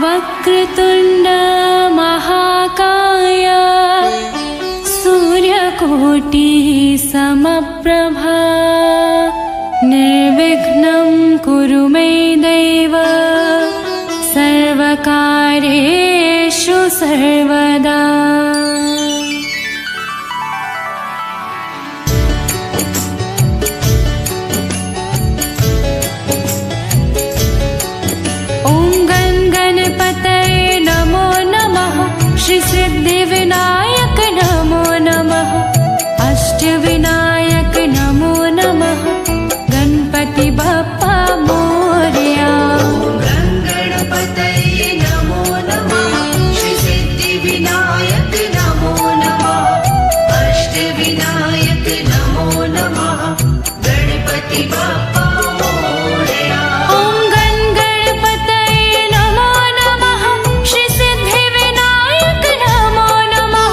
वक्रतुण्ड महाकाय सूर्यकोटि समप्रभा निर्विघ्नं कुरु मे देव सर्वकार्येषु सर्वदा। श्री सिद्धिविनायक नमो नमः। अष्टविनायक नमो नमः। गणपति बप्पा मोरया। गणपतये नमो नमः। श्री सिद्धिविनायक नमो नमः। अष्टविनायक नमो नमः। गणपति बप्पा मोरया। ओम गणपतये नमो नमः। श्री सिद्धिविनायक नमो नमः।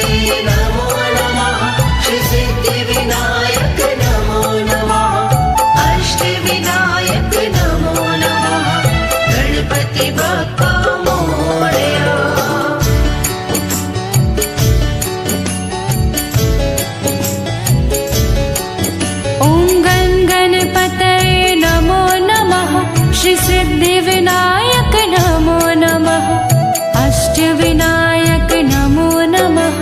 नमो नमः श्री सिद्धिविनायक नमो नमः अष्टविनायक नमो नमः गणपति बाप्पा मोरया ॐ गणपतये नमो नमः श्री सिद्धिविनायक नमो नमः अष्टविनायक नमो नमः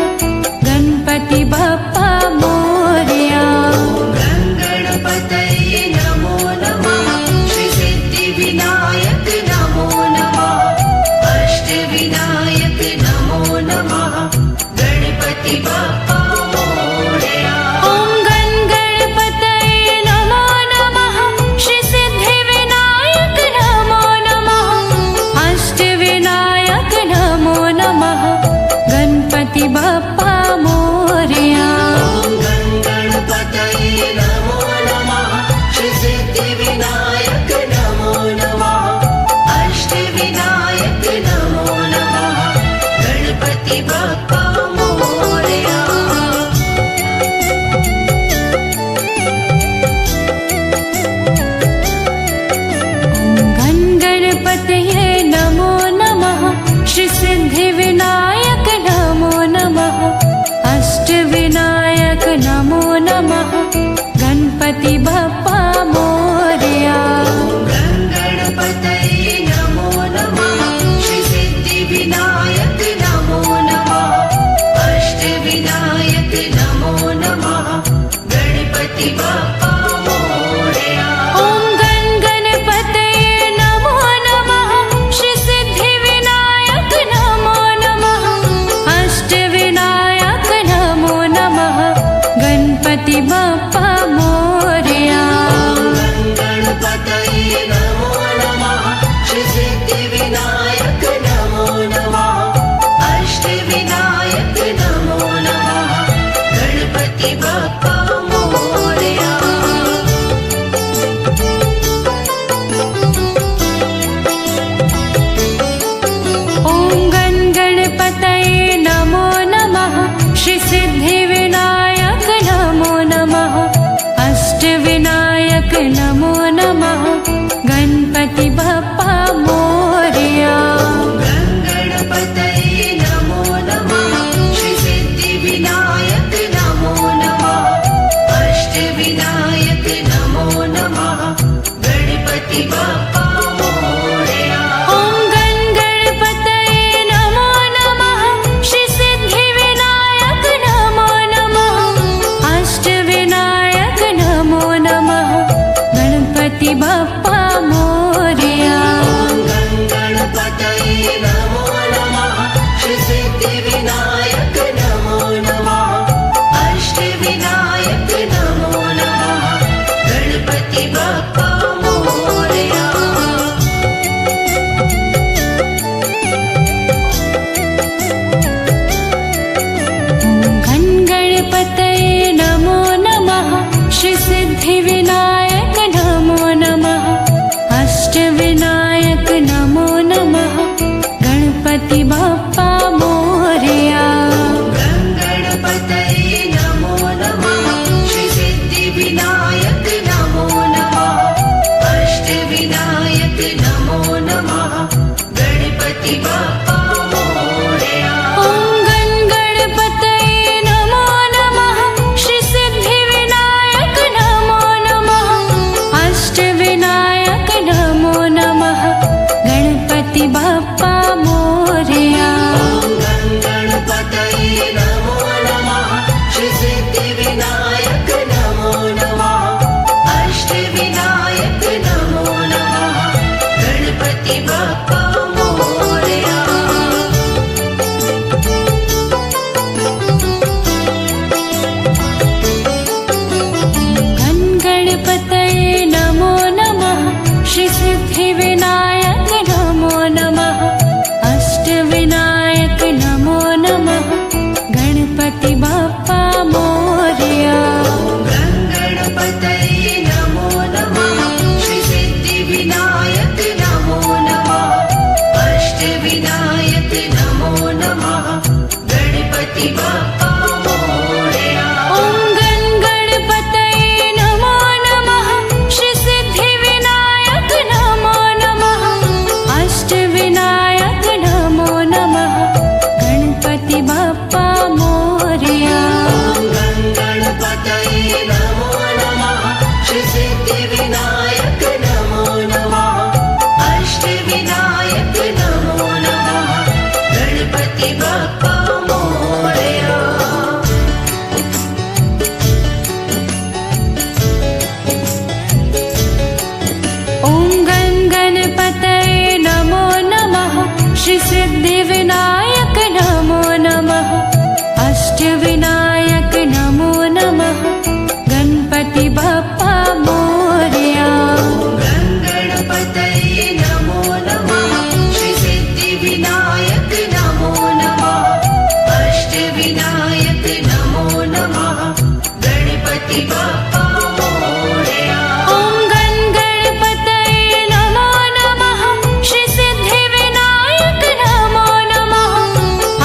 गणपति बाप्पा मोरया। ॐ गण गणपतये नमो नमः श्री सिद्धिविनायक नमो नमः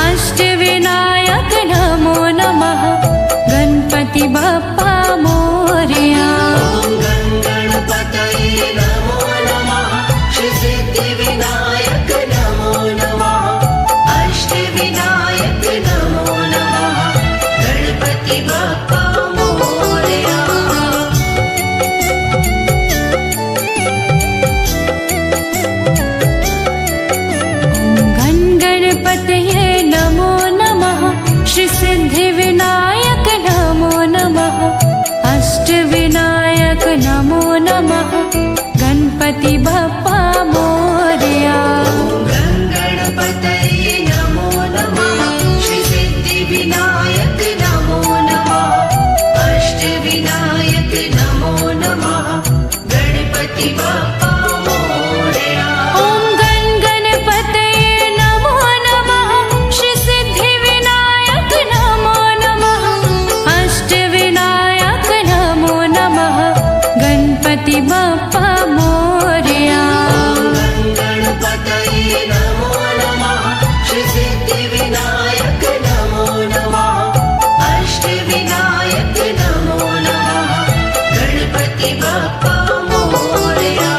अष्टविनायक नमो नमः गणपति बाप्पा मोरया। ॐ गण गणपतये नमो नमः श्री सिद्धिविनायक नमो नमः अष्टविनायक नमो नमः गणपति बाप्पा मोरया। गण गणपतये नमो नमः श्री सिद्धिविनायक नमो नमः अष्टविनायक नमो नमः गणपति बाप्पा मोरया। गण गणपतये नमो नमः श्री सिद्धिविनायक नमो नमः अष्टविनायक नमो नमः गणपति बाप्पा मोरया। ॐ गण गणपतये नमो नमः श्री सिद्धिविनायक नमो नमः अष्टविनायक नमो नमः गणपति बाप्पा मोरया। गण गणपतये नमो नमः श्री सिद्धिविनायक नमो नमः अष्टविनायक नमो नमः गणपति बाप्पा मोरया।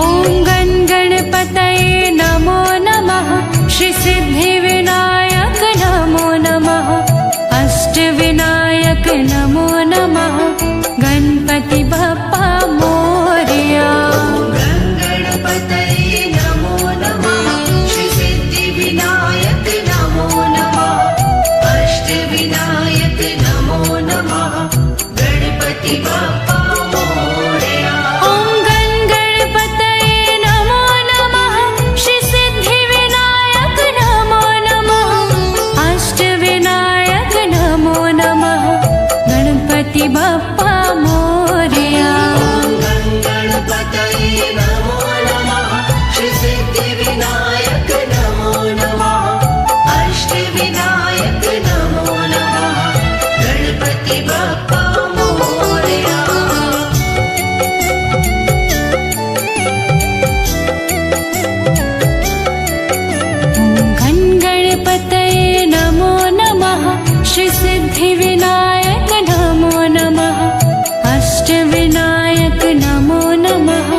ॐ गण गणपतये नमो नमः श्री सिद्धिविनायक नमो नमः अष्टविनायक नमो नमः गणपति बाप्पा मोरया। गण गणपतये नमो नमः श्री सिद्धिविनायक नमो नमः अष्टविनायक नमो नमः गणपति बाप्पा मोरया। ॐ गण गणपतये नमो नमः श्री सिद्धिविनायक नमो नमः अष्टविनायक नमो नमः गणपति बाप्पा मोरया। गण गणपतये नमो नमः श्री सिद्धिविनायक नमो नमः अष्टविनायक नमो नमः गणपति बाप्पा मोरया। गण गणपतये नमो नमः श्री सिद्धिविनायक नमो नमः अष्टविनायक नमो नमः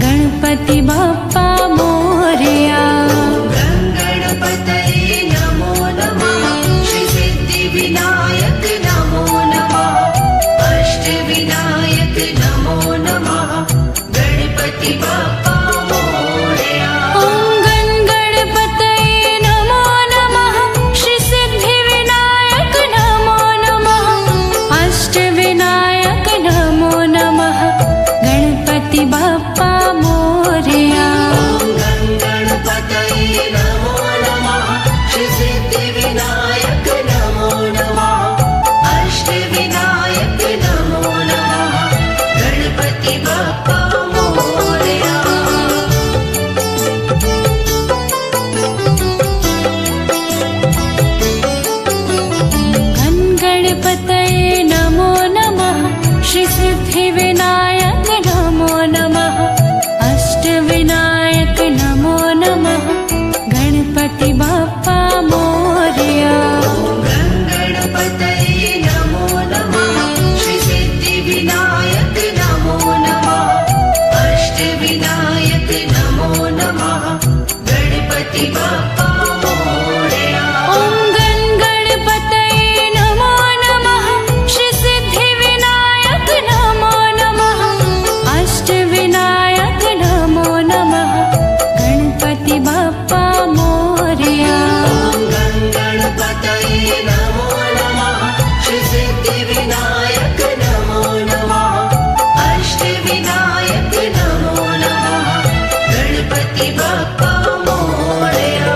गणपति बाप्पा मोरया। गण गणपतये नमो नमः श्री सिद्धिविनायक नमो नमः अष्टविनायक नमो नमः गणपति बाप्पा मोरया। ॐ गण गणपतये नमो नमः श्री सिद्धिविनायक नमो नमः अष्टविनायक नमो नमः गणपति बाप्पा मोरया। गण गणपतये नमो नमः श्री सिद्धिविनायक नमो नमः अष्टविनायक नमो नमः गणपति बाप्पा मोरया। गण गणपतये नमो नमः श्री सिद्धिविनायक नमो नमः अष्टविनायक नमो नमः गणपति बाप्पा मोरया। गण गणपतये नमो नमः श्री सिद्धिविनायक नमो नमः अष्टविनायक नमो नमः गणपति बाप्पा मोरया। ॐ गण गणपतये नमो नमः श्री सिद्धिविनायक नमो नमः अष्टविनायक नमो नमः गणपति बाप्पा मोरया। गण गणपतये नमो नमः श्री सिद्धिविनायक नमो नमः अष्टविनायक नमो नमः गणपति बाप्पा मोरया।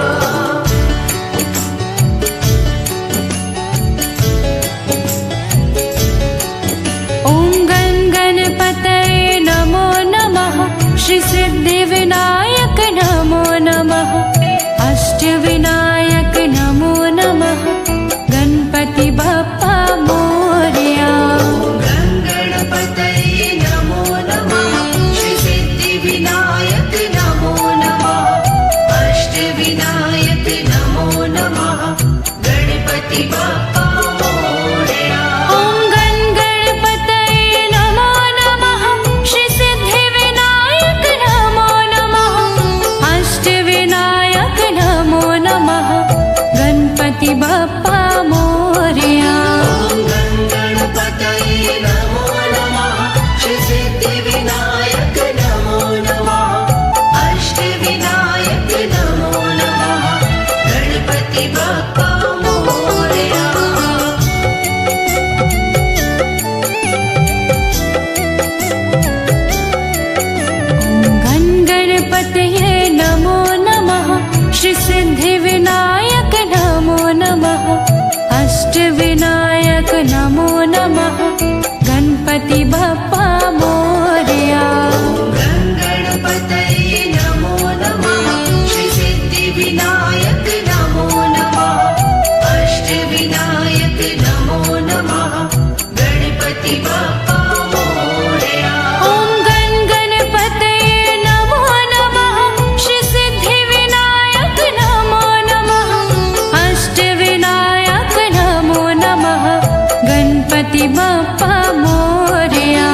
गणपति बप्पा मोरया।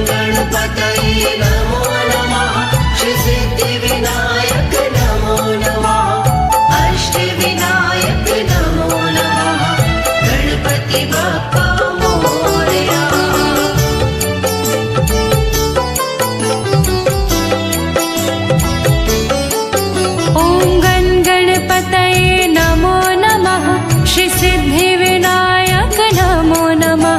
गणपतये नमो नमः श्री सिद्धिविनायक नमो नमः अष्टविनायक नमो नमः गणपति बप्पा मोरया। ॐ गणपतये नमो नमः श्री सिद्धिविनायक नमो नमः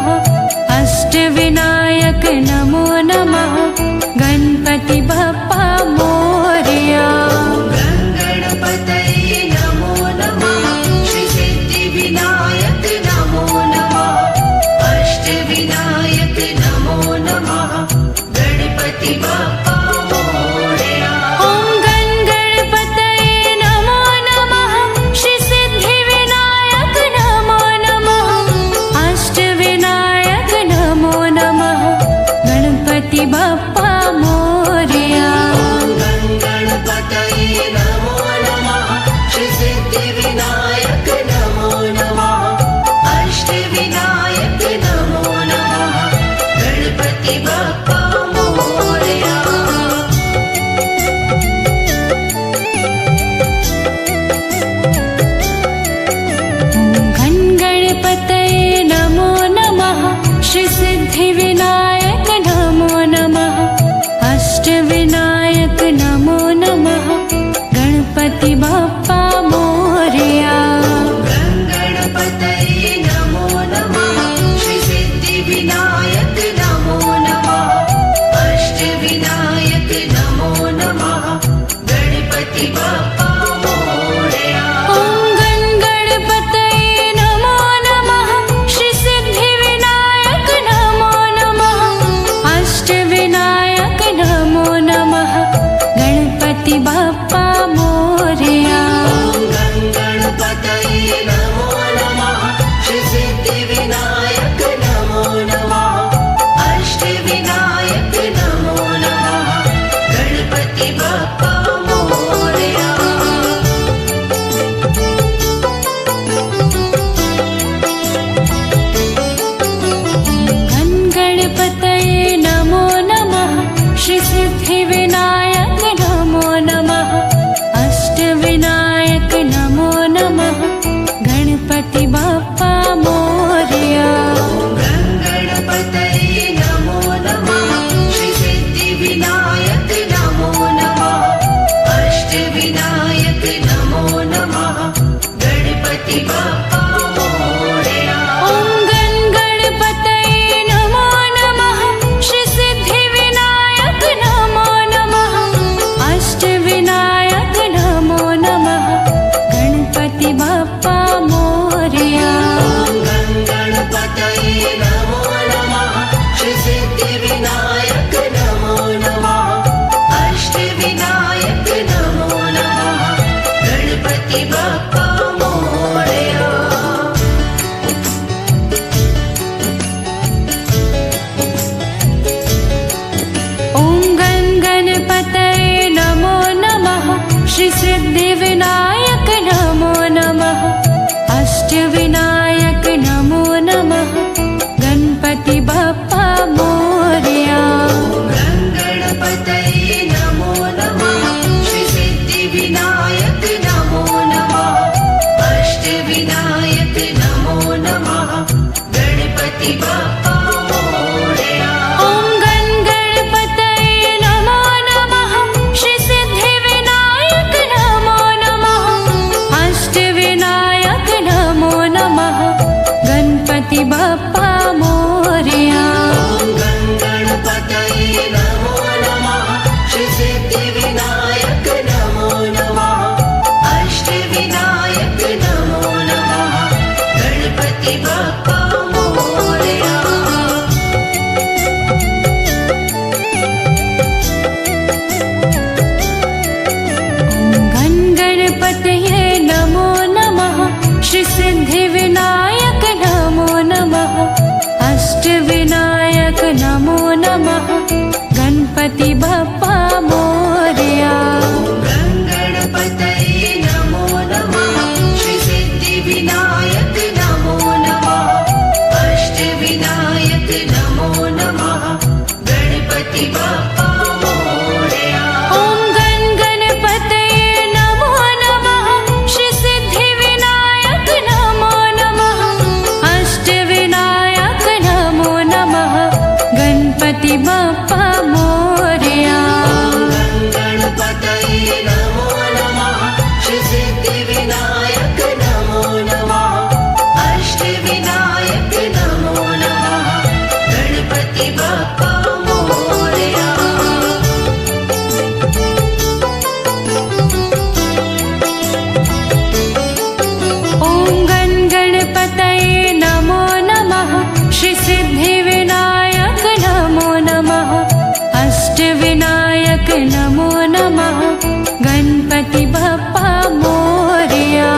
गणपति बप्पा मोरया।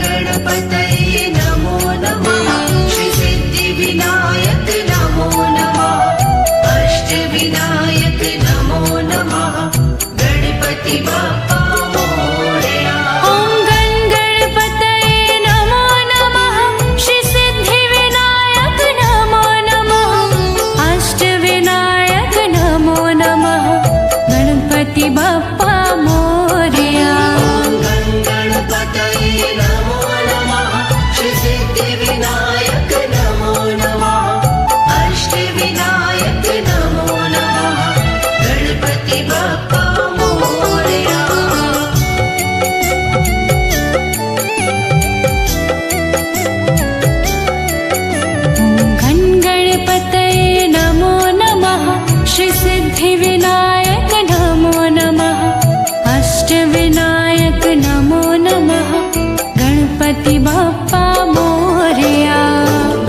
गणपतये नमो नमः श्री सिद्धिविनायक नमो नमः अष्टविनायक नमो नमः गणपति बप्पा मोरया। ॐ गणपतये नमो नमः श्री सिद्धिविनायक नमो नमः अष्टविनायक नमो नमः गणपति बप्पा मोरया। गणपतये नमो नमः श्री सिद्धिविनायक नमो नमः अष्टविनायक नमो नमः गणपति बप्पा मोरया। गणपतये नमो नमः श्री सिद्धिविनायक नमो नमः अष्टविनायक नमो नमः गणपति बप्पा मोरया।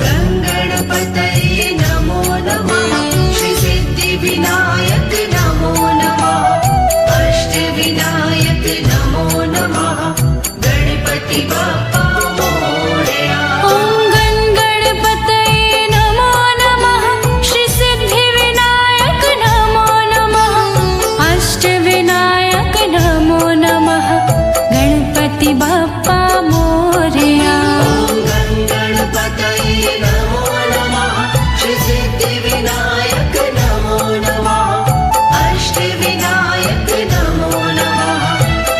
गणपतये नमो नमः श्री सिद्धिविनायक नमो नमः अष्टविनायक नमो नमः गणपति बप्पा मोरया। ॐ गणपतये नमो नमः श्री सिद्धिविनायक नमो नमः अष्टविनायक नमो नमः गणपति बप्पा मोरया। गणपतये नमो नमः श्री सिद्धिविनायक नमो नमः अष्टविनायक नमो नमः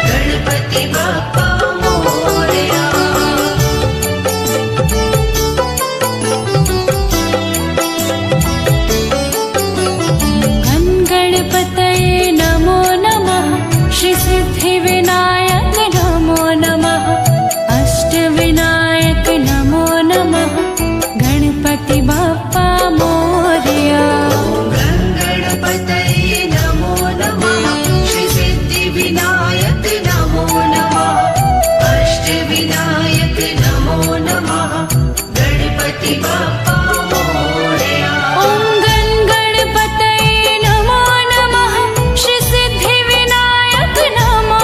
गणपति बप्पा मोरया। गणपतये नमो नमः श्री सिद्धिविनायक नमो नमः अष्टविनायक नमो नमः गणपति बप्पा मोरया। गणपतये नमो नमः श्री सिद्धिविनायक नमो नमः अष्टविनायक नमो नमः गणपति बप्पा मोरया। ॐ गणपतये नमो नमः श्री सिद्धिविनायक नमो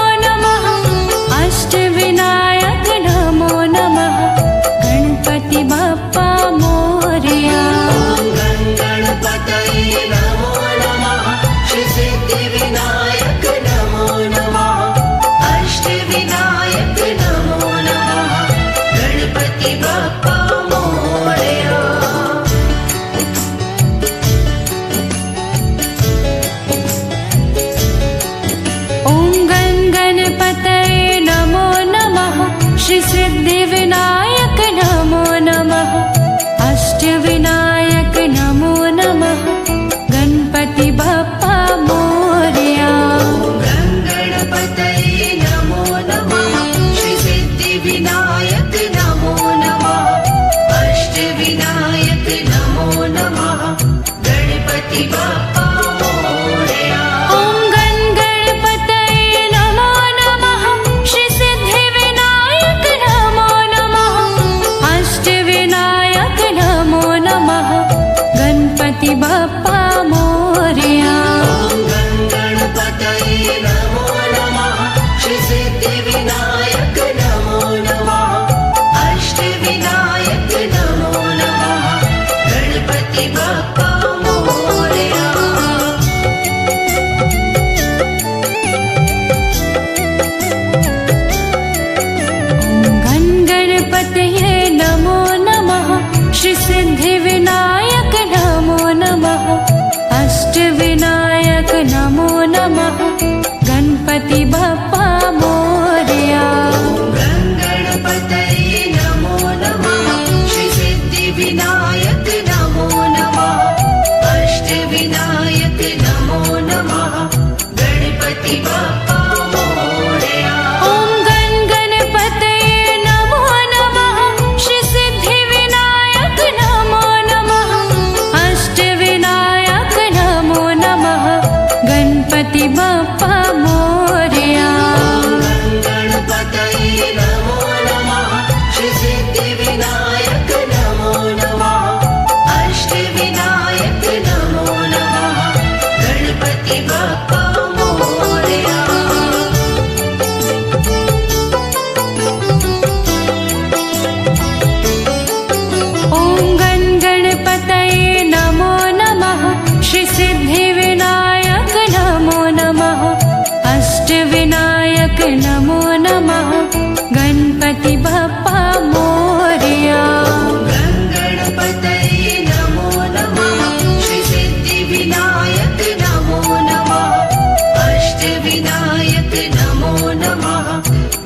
सिद्धिविनायक नमो नमः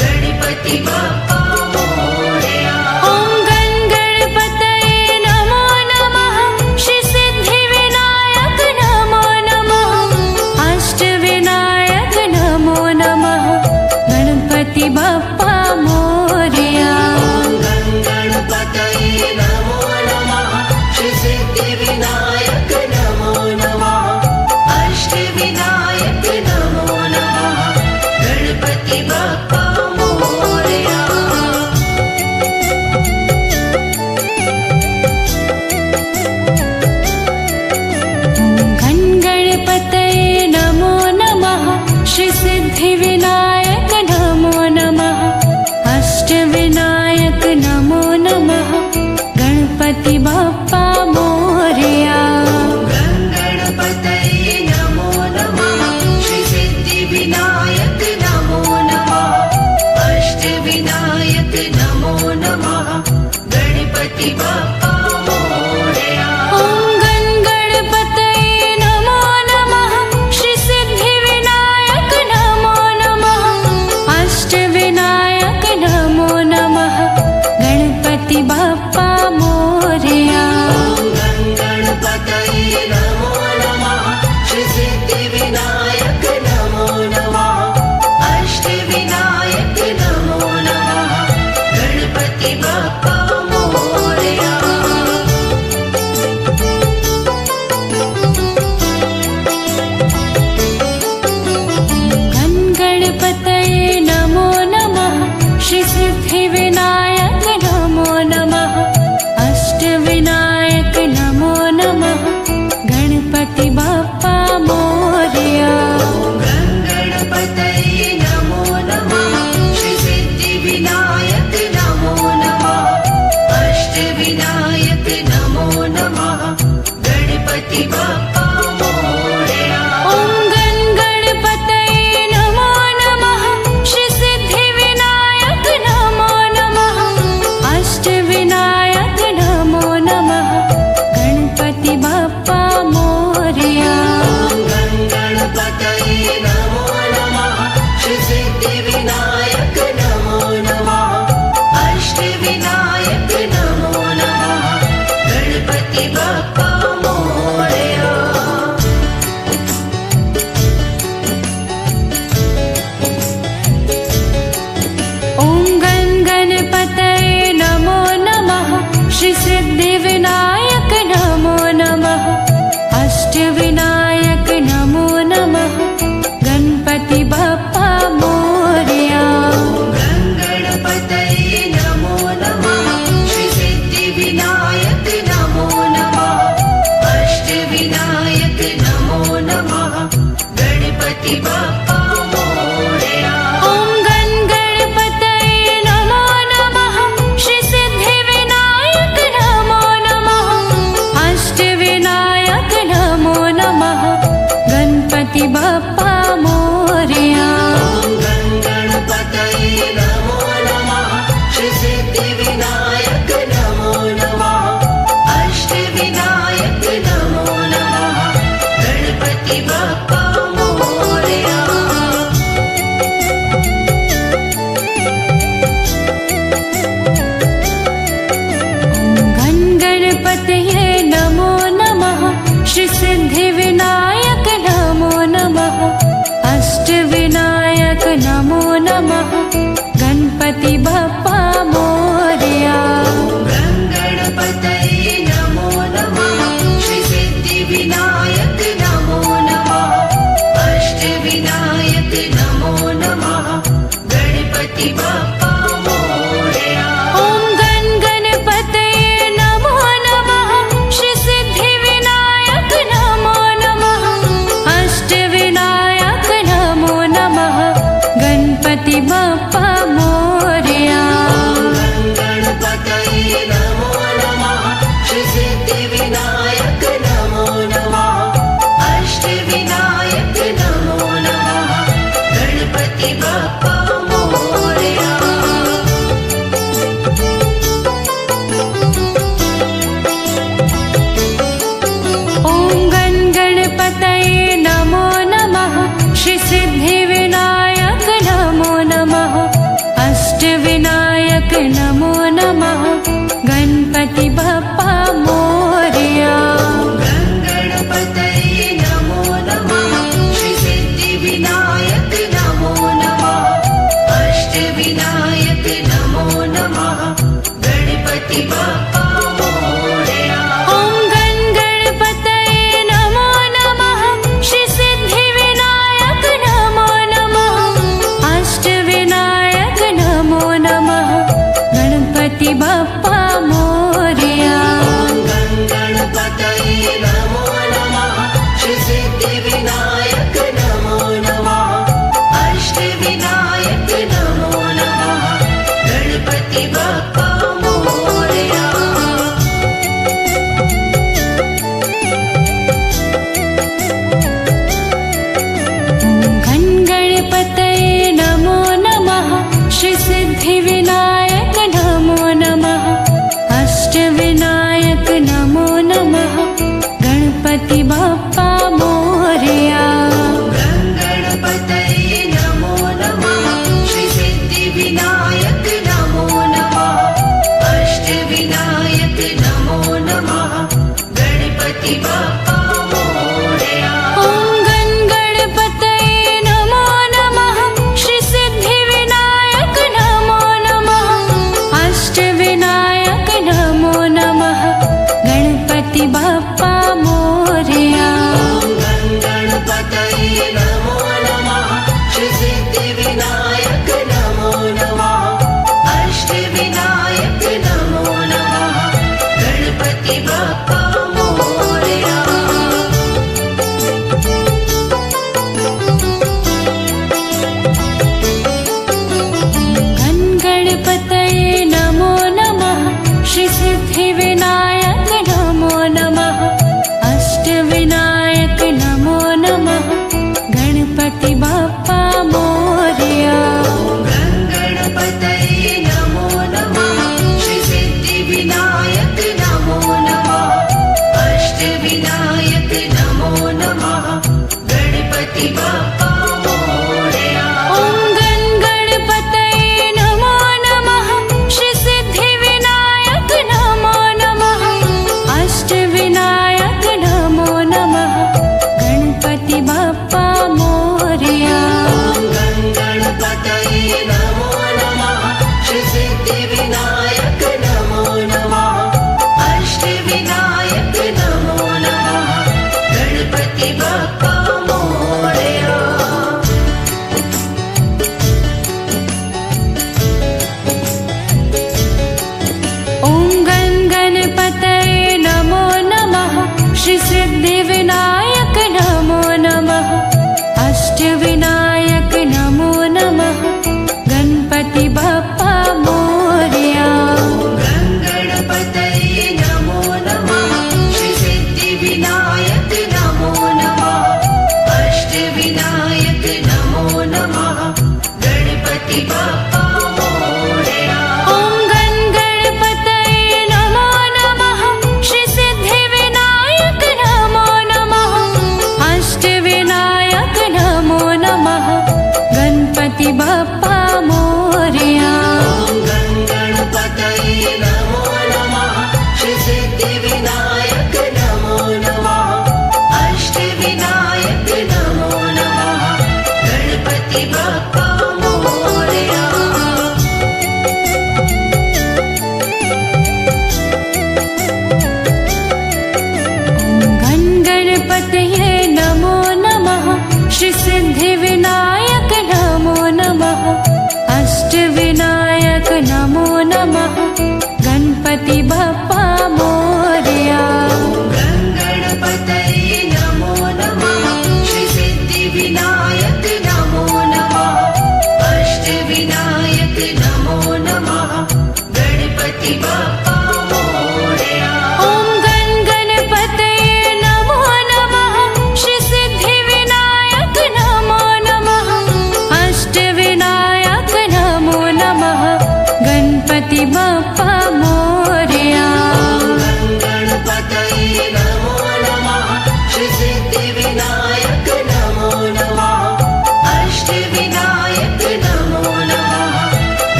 गणपति बाप्पा मोरया ॐ गण गणपतये नमो नमः श्री सिद्धिविनायक नमो नमः अष्टविनायक नमो नमः गणपति बाप्पा मोरया गणपतये नमो नमः श्री सिद्धिविनायक नमो नमः अष्टविनायक नमो नमः गणपति बाप्पा मोरया गण गणपतये नमो नमः श्री सिद्धिविनायक नमो नमः अष्टविनायक नमो नमः गणपति बाप्पा मोरया गणपतये नमो नमः श्री सिद्धिविनायक नमो नमः अष्टविनायक नमो नमः गणपति बाप्पा मोरया ॐ गण गणपतये नमो नमः श्री सिद्धिविनायक नमो नमः अष्टविनायक नमो नमः गणपति बाप्पा मोरया गणपतये नमो नमः श्री सिद्धिविनायक नमो नमः अष्टविनायक नमो नमः गणपति बाप्पा मोरया गण गणपतये नमो नमः श्री सिद्धिविनायक नमो नमः अष्टविनायक नमो नमः गणपति बाप्पा मोरया गणपतये नमो नमः श्री सिद्धिविनायक नमो नमः अष्टविनायक नमो नमः गणपति बाप्पा मोरया ॐ गण गणपतये नमो नमः श्री सिद्धिविनायक नमो नमः अष्टविनायक नमो नमः गणपति बाप्पा मोरया गणपतये नमो नमः श्री सिद्धिविनायक नमो नमः अष्टविनायक नमो नमः गणपति बाप्पा मोरया ॐ गण गणपतये नमो नमः श्री सिद्धिविनायक नमो नमः अष्टविनायक नमो नमः गणपति बाप्पा मोरया गणपतये नमो नमः श्री सिद्धिविनायक नमो नमः अष्टविनायक नमो नमः गणपति बाप्पा मोरया ॐ गण गणपतये नमो नमः श्री सिद्धिविनायक नमो नमः अष्टविनायक नमो नमः गणपति बाप्पा मोरया गणपतये नमो नमः श्री सिद्धिविनायक नमो नमः अष्टविनायक नमो नमः गणपति बाप्पा मोरया गण गणपतये नमो नमः श्री सिद्धिविनायक नमो नमः अष्टविनायक नमो नमः गणपति बाप्पा मोरया गणपतये नमो नमः श्री सिद्धिविनायक नमो नमः अष्टविनायक नमो नमः गणपति बाप्पा मोरया ॐ गण गणपतये नमो नमः श्री सिद्धिविनायक नमो नमः अष्टविनायक नमो नमः गणपति बाप्पा मोरया गणपतये नमो नमः श्री सिद्धिविनायक नमो नमः अष्टविनायक नमो नमः गणपति बाप्पा मोरया ॐ गण गणपतये नमो नमः श्री सिद्धिविनायक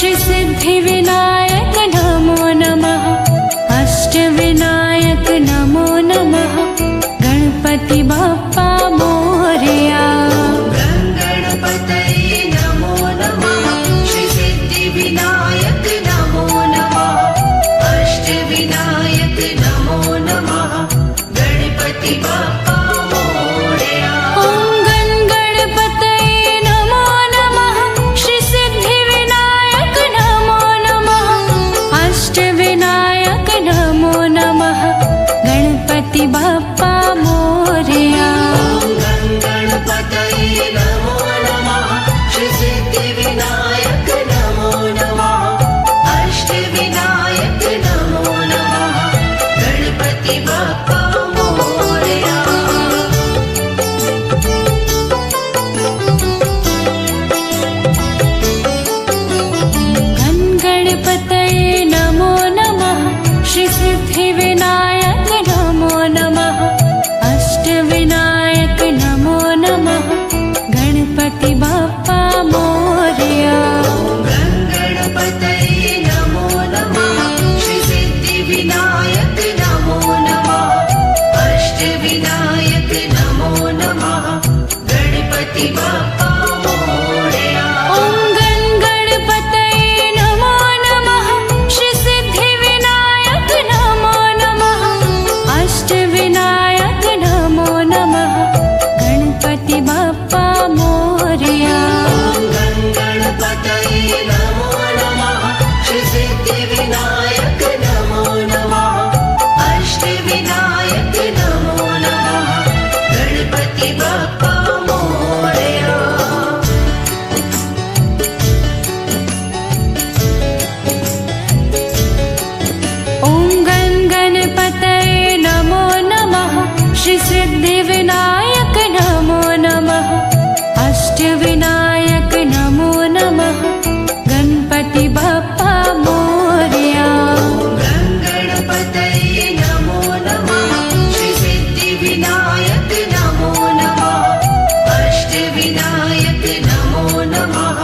श्री सिद्धिविनायक नमो नमः अष्टविनायक नमो नमः गणपति बाप्पा मोरया गणपतये नमो नमः श्री सिद्धिविनायक नमो नमः अष्टविनायक नमो नमः गणपति बाप्पा मोरया ॐ गणपतये नमो नमः श्री सिद्धिविनायक नमो नमः अष्टविनायक नमो नमः गणपति बाप्पा मोरया गणपतये नमो नमः श्री सिद्धिविनायक नमो नमः अष्टविनायक नमो नमः गणपति बाप्पा मोरया गणपतये नमो नमः श्री सिद्धिविनायक नमो नमः अष्टविनायक नमो नमः गणपति बाप्पा मोरया गणपतये नमो नमः श्री सिद्धिविनायक नमो नमः अष्टविनायक नमो नमः गणपति बाप्पा मोरया ॐ गणपतये नमो नमः श्री सिद्धिविनायक नमो नमः अष्टविनायक नमो नमः गणपति बाप्पा मोरया गणपतये नमो नमः श्री सिद्धिविनायक नमो नमः अष्टविनायक नमो नमः गणपति बाप्पा मोरया ॐ गणपतये नमो नमः श्री सिद्धिविनायक नमो नमः अष्टविनायक नमो नमः गणपति बाप्पा मोरया गणपतये नमो नमः श्री सिद्धिविनायक नमो नमः अष्टविनायक नमो नमः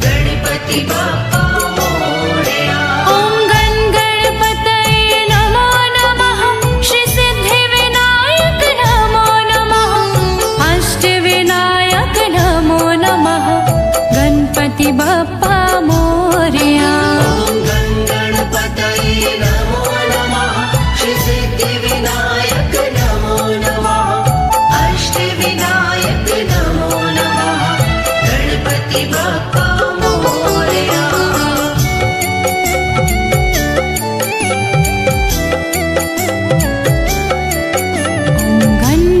गणपति बाप्पा मोरया ॐ गणपतये नमो नमः श्री सिद्धिविनायक नमो नमः अष्टविनायक नमो नमः गणपति बाप्पा मोरया गणपतये नमो नमः श्री सिद्धिविनायक नमो नमः अष्टविनायक नमो नमः गणपति बाप्पा मोरया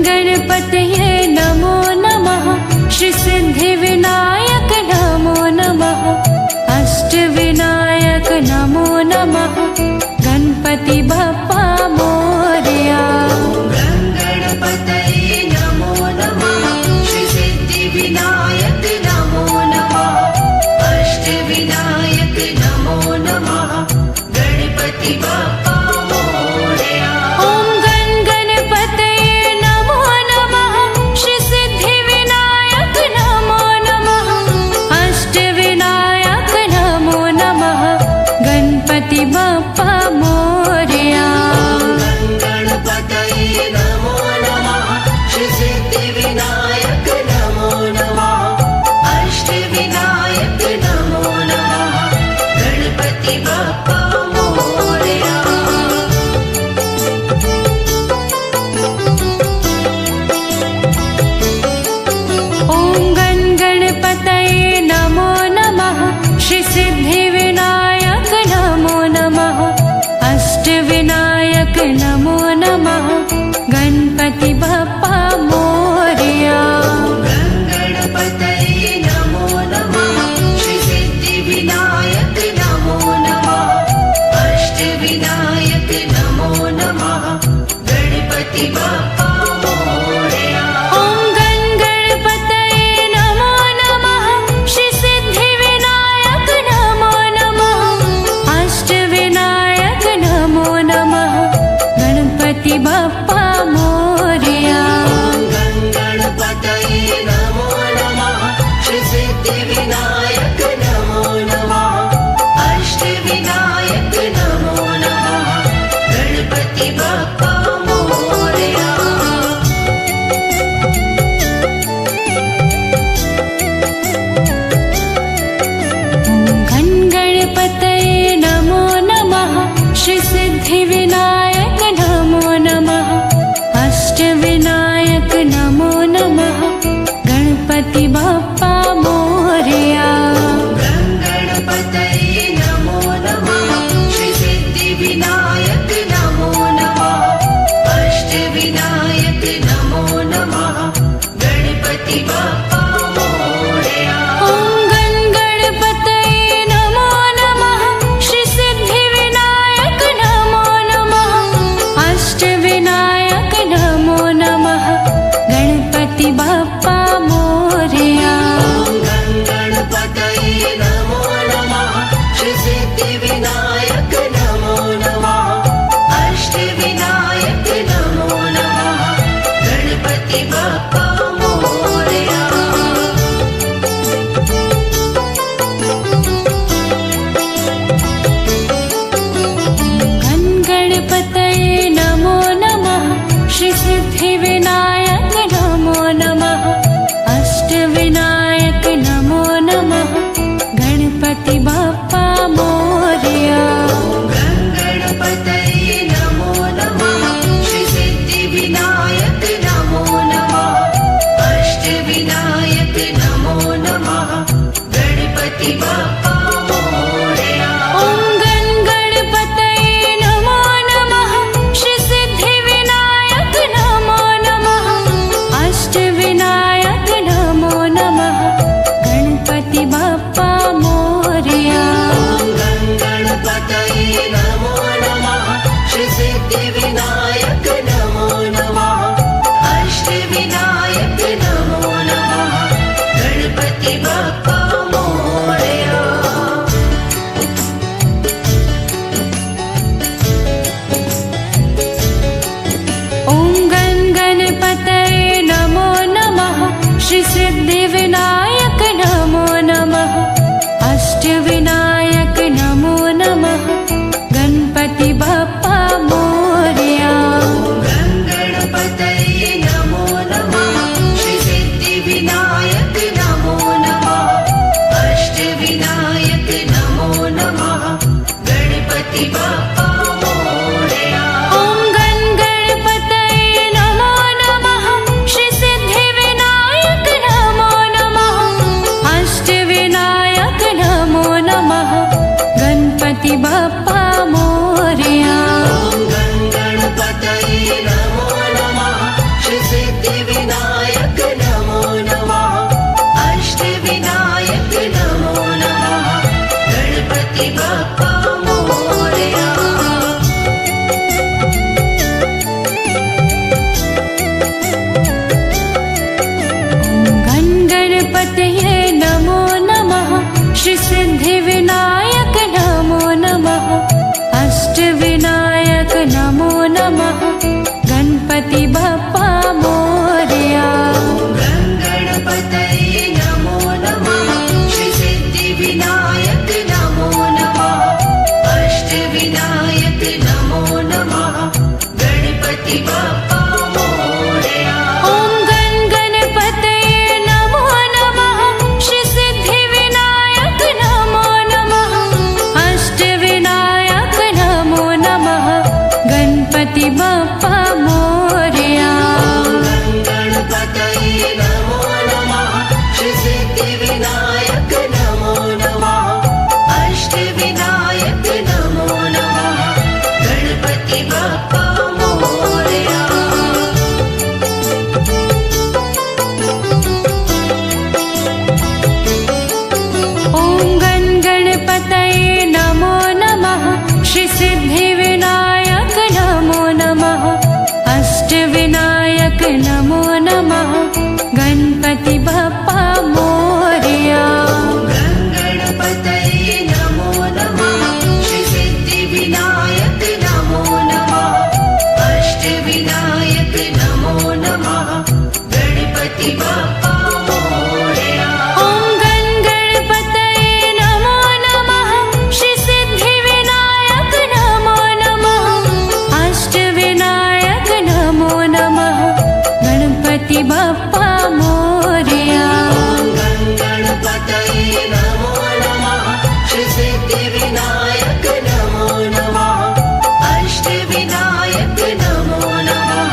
गणपतये नमो नमः श्री सिद्धिविनायक नमो नमः अष्टविनायक नमो नमः गणपति बाप्पा मोरया गणपतये नमो नमः श्री सिद्धिविनायक नमो नमः गणपति बाप्पा मोरया। ॐ गण गणपतये नमो नमः श्री सिद्धिविनायक नमो नमः अष्टविनायक नमो नमः गणपति बाप्पा मोरया। गण गणपतये नमो नमः श्री सिद्धिविनायक नमो नमः अष्टविनायक नमो नमः गणपति बाप्पा मोरया। ॐ गण गणपतये नमो नमः श्री सिद्धिविनायक नमो नमः अष्टविनायक नमो नमः गणपति बाप्पा मोरया। गण गणपतये नमो नमः श्री सिद्धिविनायक नमो नमः अष्टविनायक नमो नमः गणपति बाप्पा मोरया। ॐ गण गणपतये नमो नमः श्री सिद्धिविनायक नमो नमः अष्टविनायक नमो नमः गणपति बाप्पा मोरया। गण गणपतये नमो नमः श्री सिद्धिविनायक नमो नमः अष्टविनायक नमो नमः गणपति बाप्पा मोरया। गण गणपतये नमो नमः श्री सिद्धिविनायक नमो नमः अष्टविनायक नमो नमः गणपति बाप्पा मोरया। गण गणपतये नमो नमः श्री सिद्धिविनायक नमो नमः अष्टविनायक नमो नमः गणपति बाप्पा मोरया। ॐ गण गणपतये नमो नमः श्री सिद्धिविनायक नमो नमः अष्टविनायक नमो नमः गणपति बाप्पा मोरया। गण गणपतये नमो नमः श्री सिद्धिविनायक नमो नमः अष्टविनायक नमो नमः गणपति बाप्पा मोरया। ॐ गण गणपतये नमो नमः श्री सिद्धिविनायक नमो नमः अष्टविनायक नमो नमः गणपति बाप्पा मोरया। गण गणपतये नमो नमः श्री सिद्धिविनायक नमो नमः अष्टविनायक नमो नमः गणपति बाप्पा मोरया। ॐ गण गणपतये नमो नमः श्री सिद्धिविनायक नमो नमः अष्टविनायक नमो नमः गणपति बाप्पा मोरया। गण गणपतये नमो नमः श्री सिद्धिविनायक नमो नमः अष्टविनायक नमो नमः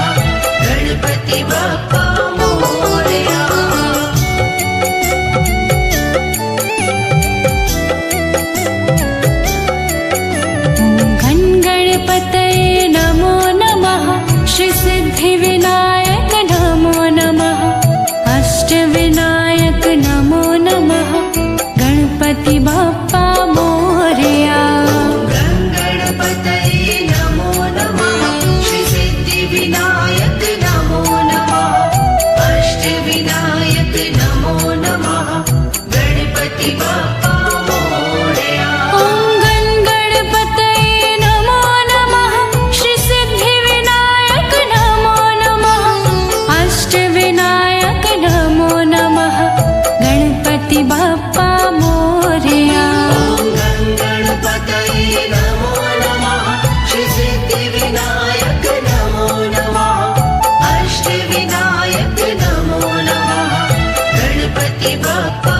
गणपति बाप्पा मोरया। गण गणपतये नमो नमः श्री सिद्धिविनायक नमो नमः अष्टविनायक नमो नमः गणपति बाप्पा मोरया। गण गणपतये नमो नमः श्री सिद्धिविनायक नमो नमः अष्टविनायक नमो नमः गणपति बाप्पा मोरया। ॐ गण गणपतये नमो नमः श्री सिद्धिविनायक नमो नमः अष्टविनायक नमो नमः गणपति बाप्पा मोरया। गण गणपतये नमो नमः श्री सिद्धिविनायक नमो नमः अष्टविनायक नमो नमः गणपति बाप्पा